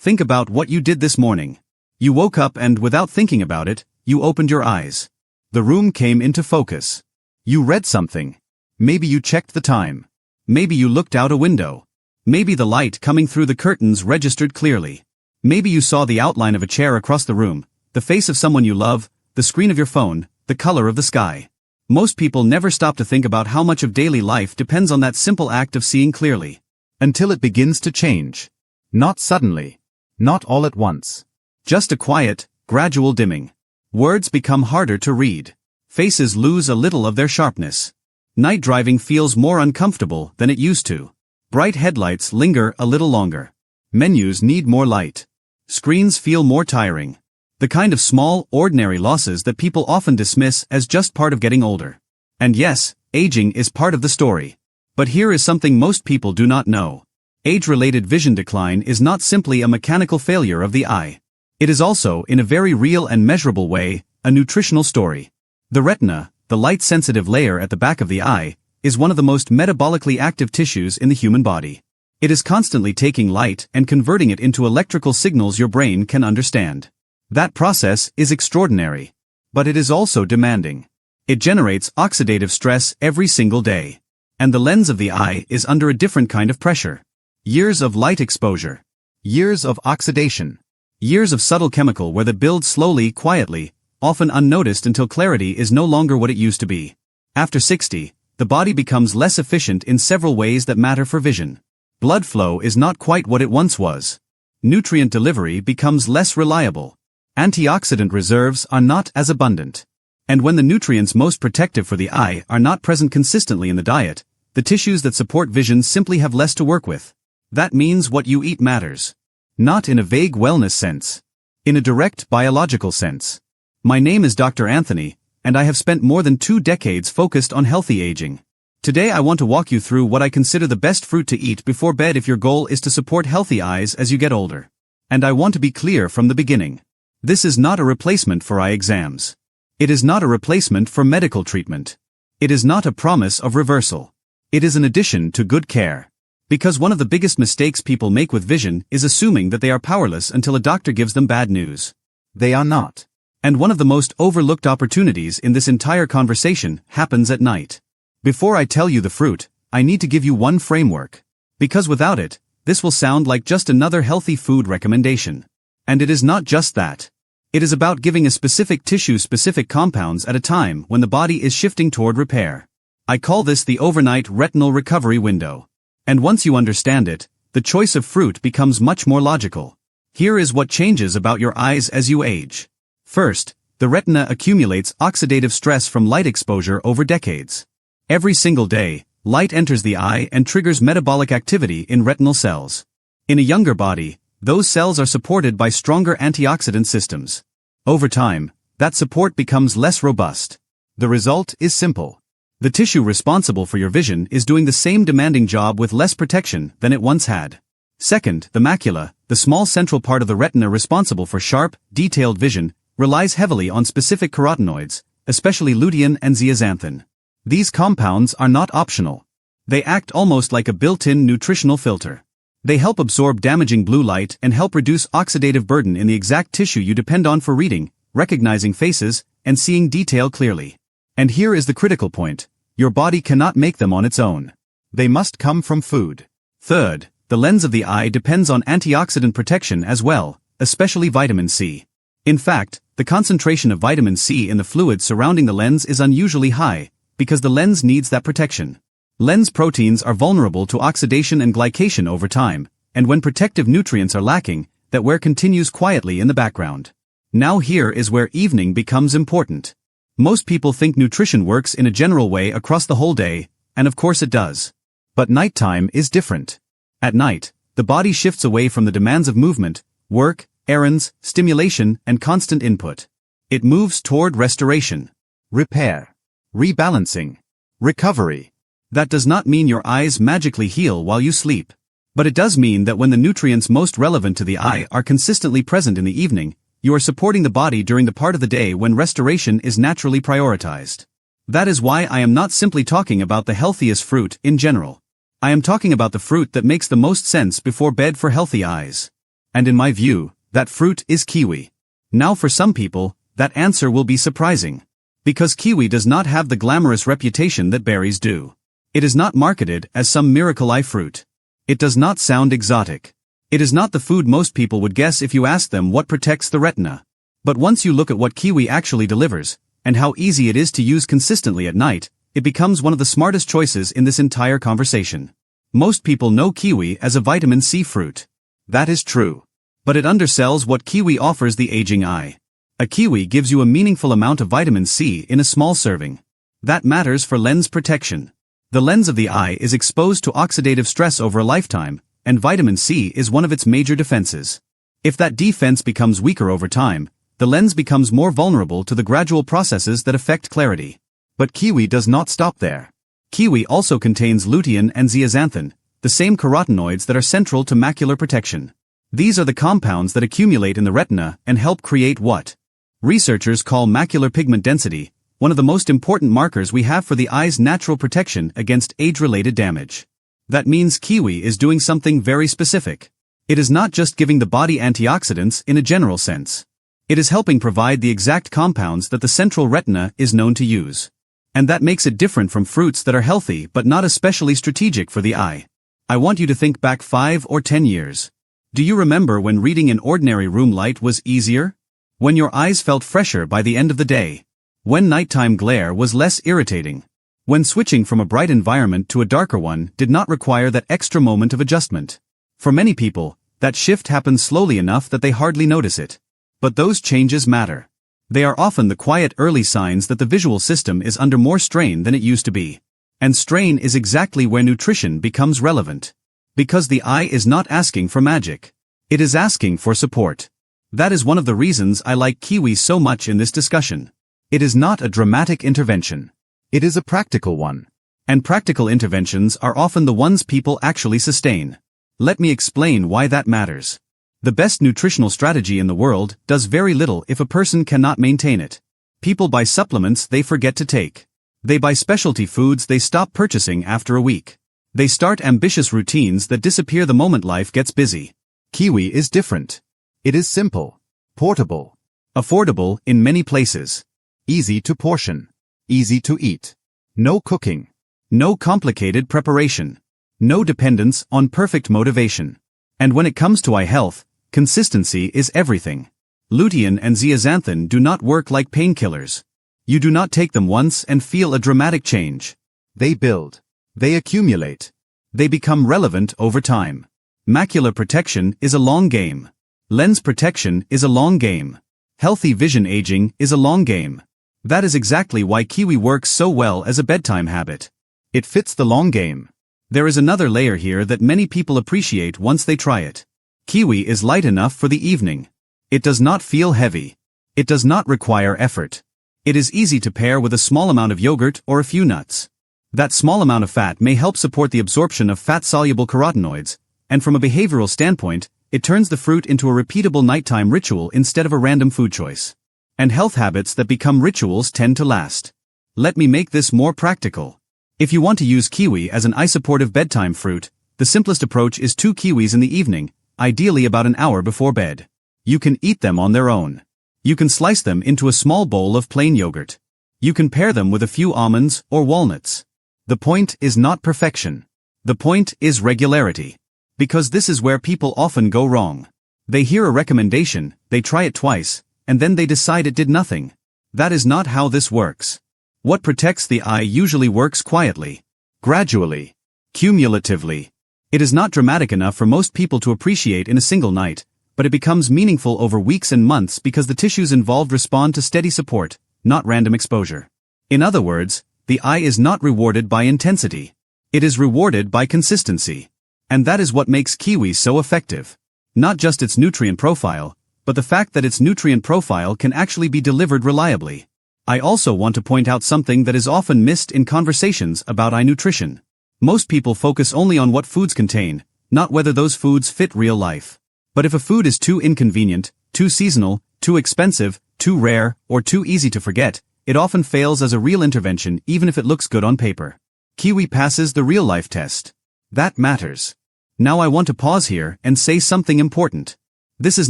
Think about what you did this morning. You woke up and, without thinking about it, you opened your eyes. The room came into focus. You read something. Maybe you checked the time. Maybe you looked out a window. Maybe the light coming through the curtains registered clearly. Maybe you saw the outline of a chair across the room, the face of someone you love, the screen of your phone, the color of the sky. Most people never stop to think about how much of daily life depends on that simple act of seeing clearly. Until it begins to change. Not suddenly. Not all at once. Just a quiet, gradual dimming. Words become harder to read. Faces lose a little of their sharpness. Night driving feels more uncomfortable than it used to. Bright headlights linger a little longer. Menus need more light. Screens feel more tiring. The kind of small, ordinary losses that people often dismiss as just part of getting older. And yes, aging is part of the story. But here is something most people do not know. Age-related vision decline is not simply a mechanical failure of the eye. It is also, in a very real and measurable way, a nutritional story. The retina, the light-sensitive layer at the back of the eye, is one of the most metabolically active tissues in the human body. It is constantly taking light and converting it into electrical signals your brain can understand. That process is extraordinary. But it is also demanding. It generates oxidative stress every single day. And the lens of the eye is under a different kind of pressure. Years of light exposure. Years of oxidation. Years of subtle chemical wear that build slowly, quietly, often unnoticed until clarity is no longer what it used to be. After 60, the body becomes less efficient in several ways that matter for vision. Blood flow is not quite what it once was. Nutrient delivery becomes less reliable. Antioxidant reserves are not as abundant. And when the nutrients most protective for the eye are not present consistently in the diet, the tissues that support vision simply have less to work with. That means what you eat matters. Not in a vague wellness sense. In a direct biological sense. My name is Dr. Anthony, and I have spent more than 2 decades focused on healthy aging. Today I want to walk you through what I consider the best fruit to eat before bed if your goal is to support healthy eyes as you get older. And I want to be clear from the beginning. This is not a replacement for eye exams. It is not a replacement for medical treatment. It is not a promise of reversal. It is an addition to good care. Because one of the biggest mistakes people make with vision is assuming that they are powerless until a doctor gives them bad news. They are not. And one of the most overlooked opportunities in this entire conversation happens at night. Before I tell you the fruit, I need to give you one framework. Because without it, this will sound like just another healthy food recommendation. And it is not just that. It is about giving a specific tissue-specific compounds at a time when the body is shifting toward repair. I call this the overnight retinal recovery window. And once you understand it, the choice of fruit becomes much more logical. Here is what changes about your eyes as you age. First, the retina accumulates oxidative stress from light exposure over decades. Every single day, light enters the eye and triggers metabolic activity in retinal cells. In a younger body, those cells are supported by stronger antioxidant systems. Over time, that support becomes less robust. The result is simple. The tissue responsible for your vision is doing the same demanding job with less protection than it once had. Second, the macula, the small central part of the retina responsible for sharp, detailed vision, relies heavily on specific carotenoids, especially lutein and zeaxanthin. These compounds are not optional. They act almost like a built-in nutritional filter. They help absorb damaging blue light and help reduce oxidative burden in the exact tissue you depend on for reading, recognizing faces, and seeing detail clearly. And here is the critical point. Your body cannot make them on its own. They must come from food. Third, the lens of the eye depends on antioxidant protection as well, especially vitamin C. In fact, the concentration of vitamin C in the fluid surrounding the lens is unusually high, because the lens needs that protection. Lens proteins are vulnerable to oxidation and glycation over time, and when protective nutrients are lacking, that wear continues quietly in the background. Now here is where evening becomes important. Most people think nutrition works in a general way across the whole day, and of course it does. But nighttime is different. At night, the body shifts away from the demands of movement, work, errands, stimulation, and constant input. It moves toward restoration, repair, rebalancing, recovery. That does not mean your eyes magically heal while you sleep. But it does mean that when the nutrients most relevant to the eye are consistently present in the evening, you are supporting the body during the part of the day when restoration is naturally prioritized. That is why I am not simply talking about the healthiest fruit in general. I am talking about the fruit that makes the most sense before bed for healthy eyes. And in my view, that fruit is kiwi. Now for some people, that answer will be surprising. Because kiwi does not have the glamorous reputation that berries do. It is not marketed as some miracle eye fruit. It does not sound exotic. It is not the food most people would guess if you asked them what protects the retina. But once you look at what kiwi actually delivers, and how easy it is to use consistently at night, it becomes one of the smartest choices in this entire conversation. Most people know kiwi as a vitamin C fruit. That is true. But it undersells what kiwi offers the aging eye. A kiwi gives you a meaningful amount of vitamin C in a small serving. That matters for lens protection. The lens of the eye is exposed to oxidative stress over a lifetime, and vitamin C is one of its major defenses. If that defense becomes weaker over time, the lens becomes more vulnerable to the gradual processes that affect clarity. But kiwi does not stop there. Kiwi also contains lutein and zeaxanthin, the same carotenoids that are central to macular protection. These are the compounds that accumulate in the retina and help create what researchers call macular pigment density, one of the most important markers we have for the eye's natural protection against age-related damage. That means kiwi is doing something very specific. It is not just giving the body antioxidants in a general sense. It is helping provide the exact compounds that the central retina is known to use. And that makes it different from fruits that are healthy but not especially strategic for the eye. I want you to think back 5 or 10 years. Do you remember when reading in ordinary room light was easier? When your eyes felt fresher by the end of the day? When nighttime glare was less irritating? When switching from a bright environment to a darker one did not require that extra moment of adjustment? For many people, that shift happens slowly enough that they hardly notice it. But those changes matter. They are often the quiet early signs that the visual system is under more strain than it used to be. And strain is exactly where nutrition becomes relevant. Because the eye is not asking for magic. It is asking for support. That is one of the reasons I like kiwi so much in this discussion. It is not a dramatic intervention. It is a practical one. And practical interventions are often the ones people actually sustain. Let me explain why that matters. The best nutritional strategy in the world does very little if a person cannot maintain it. People buy supplements they forget to take. They buy specialty foods they stop purchasing after a week. They start ambitious routines that disappear the moment life gets busy. Kiwi is different. It is simple, portable, affordable in many places, easy to portion, easy to eat, no cooking, no complicated preparation, no dependence on perfect motivation. And when it comes to eye health, consistency is everything. Lutein and zeaxanthin do not work like painkillers. You do not take them once and feel a dramatic change. They build. They accumulate. They become relevant over time. Macular protection is a long game. Lens protection is a long game. Healthy vision aging is a long game. That is exactly why kiwi works so well as a bedtime habit. It fits the long game. There is another layer here that many people appreciate once they try it. Kiwi is light enough for the evening. It does not feel heavy. It does not require effort. It is easy to pair with a small amount of yogurt or a few nuts. That small amount of fat may help support the absorption of fat-soluble carotenoids, and from a behavioral standpoint, it turns the fruit into a repeatable nighttime ritual instead of a random food choice. And health habits that become rituals tend to last. Let me make this more practical. If you want to use kiwi as an eye-supportive bedtime fruit, the simplest approach is 2 kiwis in the evening, ideally about an hour before bed. You can eat them on their own. You can slice them into a small bowl of plain yogurt. You can pair them with a few almonds or walnuts. The point is not perfection. The point is regularity. Because this is where people often go wrong. They hear a recommendation, they try it twice, and then they decide it did nothing. That is not how this works. What protects the eye usually works quietly, gradually, cumulatively. It is not dramatic enough for most people to appreciate in a single night, but it becomes meaningful over weeks and months because the tissues involved respond to steady support, not random exposure. In other words, the eye is not rewarded by intensity. It is rewarded by consistency. And that is what makes kiwi so effective. Not just its nutrient profile, but the fact that its nutrient profile can actually be delivered reliably. I also want to point out something that is often missed in conversations about eye nutrition. Most people focus only on what foods contain, not whether those foods fit real life. But if a food is too inconvenient, too seasonal, too expensive, too rare, or too easy to forget, it often fails as a real intervention even if it looks good on paper. Kiwi passes the real-life test. That matters. Now I want to pause here and say something important. This is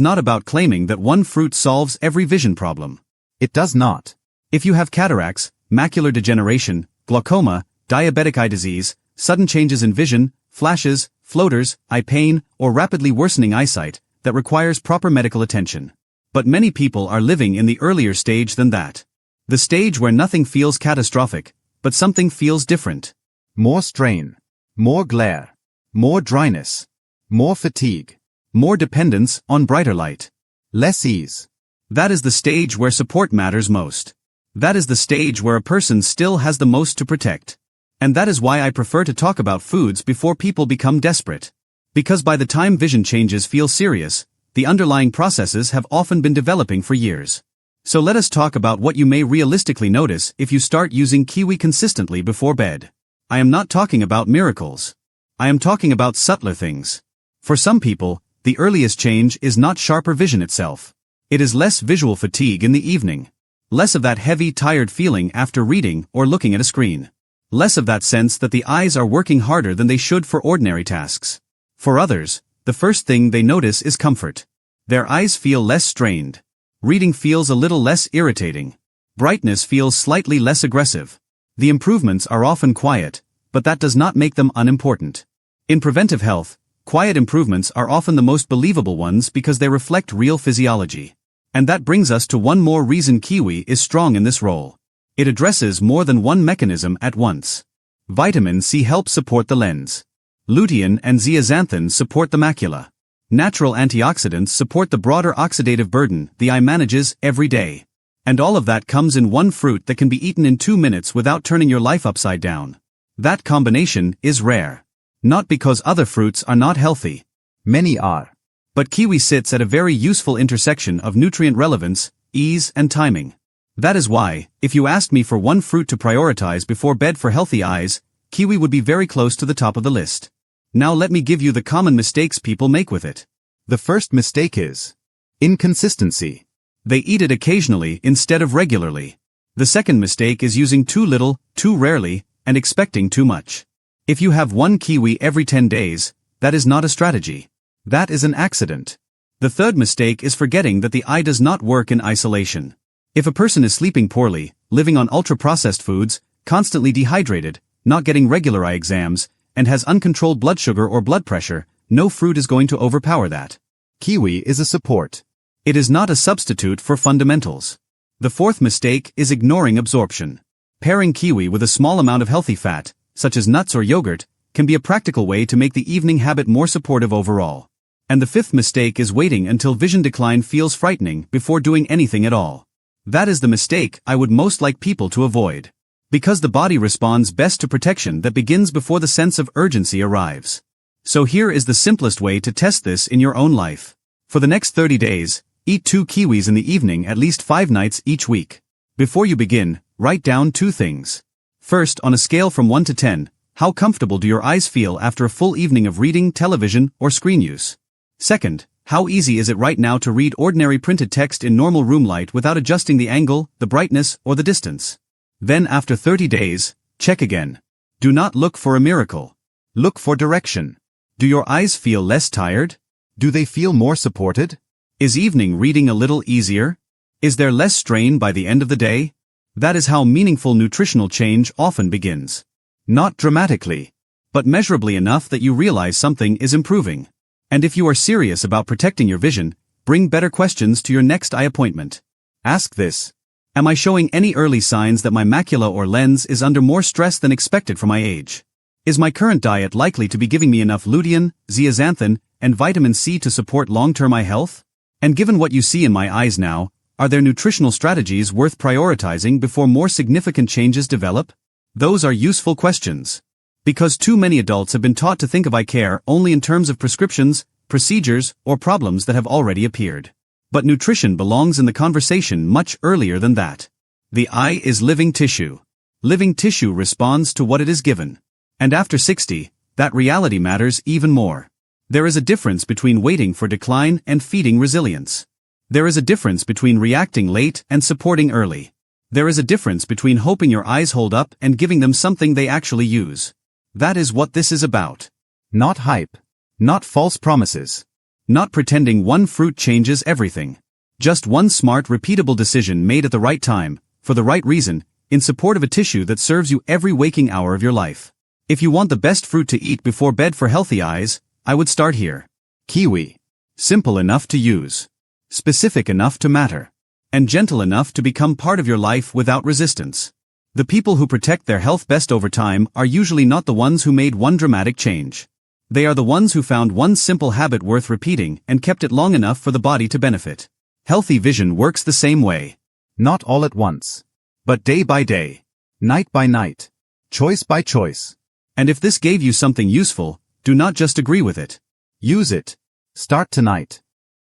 not about claiming that one fruit solves every vision problem. It does not. If you have cataracts, macular degeneration, glaucoma, diabetic eye disease, sudden changes in vision, flashes, floaters, eye pain, or rapidly worsening eyesight, that requires proper medical attention. But many people are living in the earlier stage than that. The stage where nothing feels catastrophic, but something feels different. More strain. More glare. More dryness. More fatigue. More dependence on brighter light. Less ease. That is the stage where support matters most. That is the stage where a person still has the most to protect. And that is why I prefer to talk about foods before people become desperate. Because by the time vision changes feel serious, the underlying processes have often been developing for years. So let us talk about what you may realistically notice if you start using kiwi consistently before bed. I am not talking about miracles. I am talking about subtler things. For some people, the earliest change is not sharper vision itself. It is less visual fatigue in the evening. Less of that heavy, tired feeling after reading or looking at a screen. Less of that sense that the eyes are working harder than they should for ordinary tasks. For others, the first thing they notice is comfort. Their eyes feel less strained. Reading feels a little less irritating. Brightness feels slightly less aggressive. The improvements are often quiet, but that does not make them unimportant. In preventive health, quiet improvements are often the most believable ones because they reflect real physiology. And that brings us to one more reason kiwi is strong in this role. It addresses more than one mechanism at once. Vitamin C helps support the lens. Lutein and zeaxanthin support the macula. Natural antioxidants support the broader oxidative burden the eye manages every day. And all of that comes in one fruit that can be eaten in 2 minutes without turning your life upside down. That combination is rare. Not because other fruits are not healthy. Many are. But kiwi sits at a very useful intersection of nutrient relevance, ease, and timing. That is why, if you asked me for one fruit to prioritize before bed for healthy eyes, kiwi would be very close to the top of the list. Now let me give you the common mistakes people make with it. The first mistake is inconsistency. They eat it occasionally instead of regularly. The second mistake is using too little, too rarely, and expecting too much. If you have one kiwi every 10 days, that is not a strategy. That is an accident. The third mistake is forgetting that the eye does not work in isolation. If a person is sleeping poorly, living on ultra-processed foods, constantly dehydrated, not getting regular eye exams, and has uncontrolled blood sugar or blood pressure, no fruit is going to overpower that. Kiwi is a support. It is not a substitute for fundamentals. The fourth mistake is ignoring absorption. Pairing kiwi with a small amount of healthy fat, such as nuts or yogurt, can be a practical way to make the evening habit more supportive overall. And the fifth mistake is waiting until vision decline feels frightening before doing anything at all. That is the mistake I would most like people to avoid. Because the body responds best to protection that begins before the sense of urgency arrives. So here is the simplest way to test this in your own life. For the next 30 days, eat 2 kiwis in the evening at least 5 nights each week. Before you begin, write down 2 things. First, on a scale from 1 to 10, how comfortable do your eyes feel after a full evening of reading, television, or screen use? Second, how easy is it right now to read ordinary printed text in normal room light without adjusting the angle, the brightness, or the distance? Then after 30 days, check again. Do not look for a miracle. Look for direction. Do your eyes feel less tired? Do they feel more supported? Is evening reading a little easier? Is there less strain by the end of the day? That is how meaningful nutritional change often begins. Not dramatically, but measurably enough that you realize something is improving. And if you are serious about protecting your vision, bring better questions to your next eye appointment. Ask this. Am I showing any early signs that my macula or lens is under more stress than expected for my age? Is my current diet likely to be giving me enough lutein, zeaxanthin, and vitamin C to support long-term eye health? And given what you see in my eyes now, are there nutritional strategies worth prioritizing before more significant changes develop? Those are useful questions. Because too many adults have been taught to think of eye care only in terms of prescriptions, procedures, or problems that have already appeared. But nutrition belongs in the conversation much earlier than that. The eye is living tissue. Living tissue responds to what it is given. And after 60, that reality matters even more. There is a difference between waiting for decline and feeding resilience. There is a difference between reacting late and supporting early. There is a difference between hoping your eyes hold up and giving them something they actually use. That is what this is about. Not hype. Not false promises. Not pretending one fruit changes everything. Just one smart, repeatable decision made at the right time, for the right reason, in support of a tissue that serves you every waking hour of your life. If you want the best fruit to eat before bed for healthy eyes, I would start here. Kiwi. Simple enough to use. Specific enough to matter. And gentle enough to become part of your life without resistance. The people who protect their health best over time are usually not the ones who made one dramatic change. They are the ones who found one simple habit worth repeating and kept it long enough for the body to benefit. Healthy vision works the same way. Not all at once. But day by day. Night by night. Choice by choice. And if this gave you something useful, do not just agree with it. Use it. Start tonight.